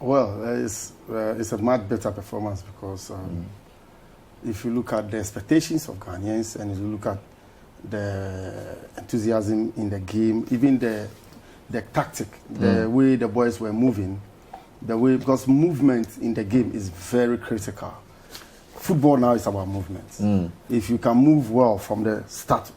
Well, it's a much better performance because if you look at the expectations of Ghanaians and if you look at the enthusiasm in the game, even the tactic, the way the boys were moving, because movement in the game is very critical. Football now is about movement. If you can move well from the start,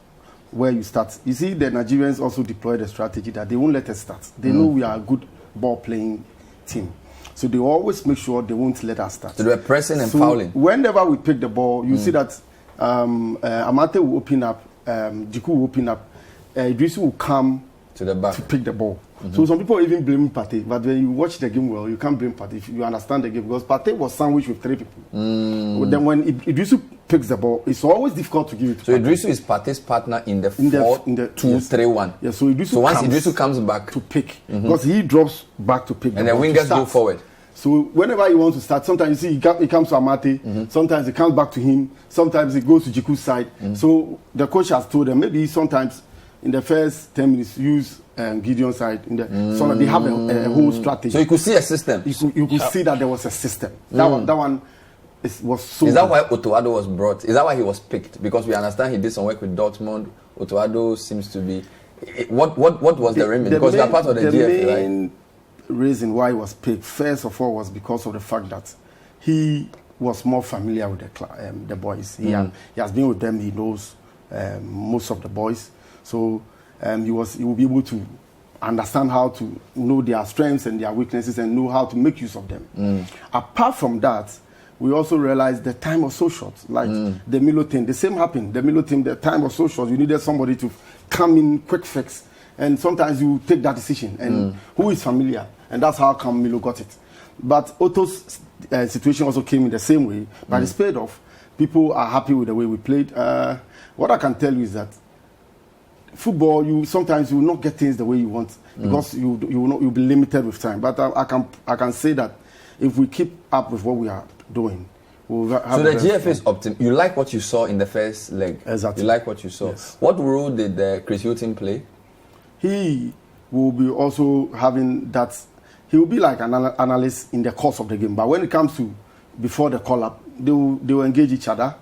where you start, you see the Nigerians also deploy the strategy that they won't let us start. They know we are a good ball-playing team. So they always make sure they won't let us start. So they were pressing and fouling. Whenever we pick the ball, you see that Amate will open up, Jiku will open up, Idrisu will come to the back to pick the ball. So some people even blame Partey, but when you watch the game well, you can't blame Partey if you understand the game, because Partey was sandwiched with 3 people. Then when Idrisu picks the ball, it's always difficult to give it to So Idrisu is Partey's partner in the 4-2-3-1. Yeah, so once Idrisu comes back to pick, because he drops back to pick and the wingers go forward. So whenever he wants to start, sometimes you see he comes to Amate, sometimes he comes back to him, sometimes he goes to Jiku's side. So the coach has told them maybe sometimes in the first 10 minutes use Gideon's side. So they have a whole strategy. So you could see a system. You could see that there was a system. That one was so. Is that why Otto Addo was brought? Is that why he was picked? Because we understand he did some work with Dortmund. Otto Addo seems to be. What was the remit? Because they're part of the GFA, right? Main reason why he was picked, first of all, was because of the fact that he was more familiar with the boys. He has been with them. He knows most of the boys. So he will be able to understand how to know their strengths and their weaknesses and know how to make use of them. Apart from that, we also realized the time was so short. Like the Milo team, the same happened. The Milo team, the time was so short. You needed somebody to come in, quick fix. And sometimes you take that decision. And who is familiar? And that's how come Milo got it. But Otto's situation also came in the same way. But it's paid off. People are happy with the way we played. What I can tell you is that football, sometimes you will not get things the way you want because you'll be limited with time. But I can say that if we keep up with what we are doing, we'll have. So the GFA is optimal. You like what you saw in the first leg. Exactly. You like what you saw. Yes. What role did Chris Hilton play? He will be also having that. He will be like an analyst in the course of the game. But when it comes to before the call up, they will engage each other.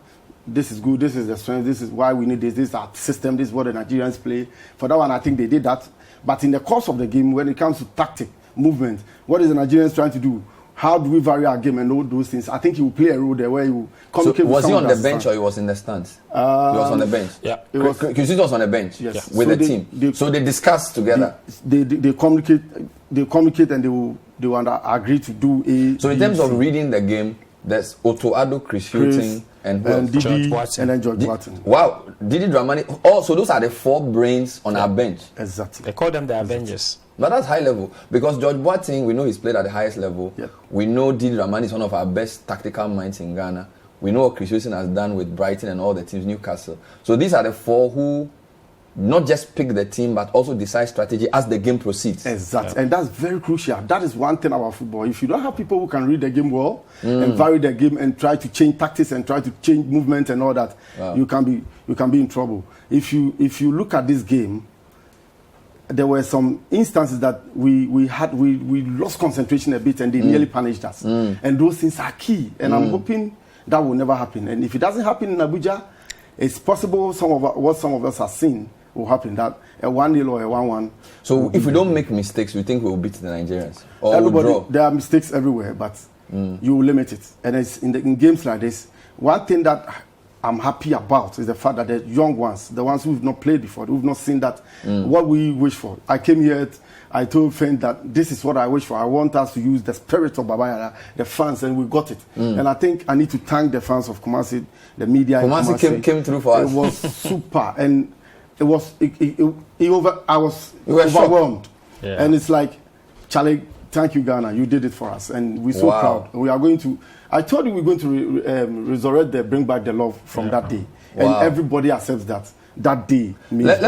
This is good, this is the strength, this is why we need this is our system, this is what the Nigerians play. For that one, I think they did that. But in the course of the game, when it comes to tactic, movement, what is the Nigerians trying to do? How do we vary our game and all those things? I think he will play a role there where he will communicate with someone. Was he on the bench or he was in the stands? He was on the bench. Yeah. Chris was on the bench. Yes. With the team. So they discussed together. They communicate and they will agree to do a. So in terms of reading the game, there's Otto Addo, Chris Hilton, and Didi, Watson. and then George Watson. Wow, Didi Dramani. Oh, so those are the 4 brains on our bench. Exactly. They call them the Avengers. But that's high level because George Boateng, we know he's played at the highest level. Yep. We know Didi Dramani is one of our best tactical minds in Ghana. We know what Chris Wilson has done with Brighton and all the teams, Newcastle. So these are the 4 who not just pick the team but also decide strategy as the game proceeds. Exactly. And that's very crucial. That is one thing about football. If you don't have people who can read the game well and vary the game and try to change tactics and try to change movement and all that, you can be in trouble. If you look at this game, there were some instances that we lost concentration a bit and they nearly punished us. And those things are key. And I'm hoping that will never happen. And if it doesn't happen in Abuja, it's possible what some of us have seen will happen, that a 1-0 or a 1-1. So if we don't make mistakes, we think we will beat the Nigerians? Or we'll draw? There are mistakes everywhere, but you will limit it. And it's in games like this, one thing that I'm happy about is the fact that the young ones, the ones who've not played before, who've not seen that, what we wish for. I came here, I told friends that this is what I wish for. I want us to use the spirit of Baba Yara, the fans, and we got it. And I think I need to thank the fans of Kumasi, the media. Kumasi came through for us. It was super, and I was overwhelmed. Yeah. And it's like, Charlie, thank you, Ghana. You did it for us, and we're so proud. We are going to. I told you we're going to resurrect bring back the love from that day, and everybody accepts that. That day means.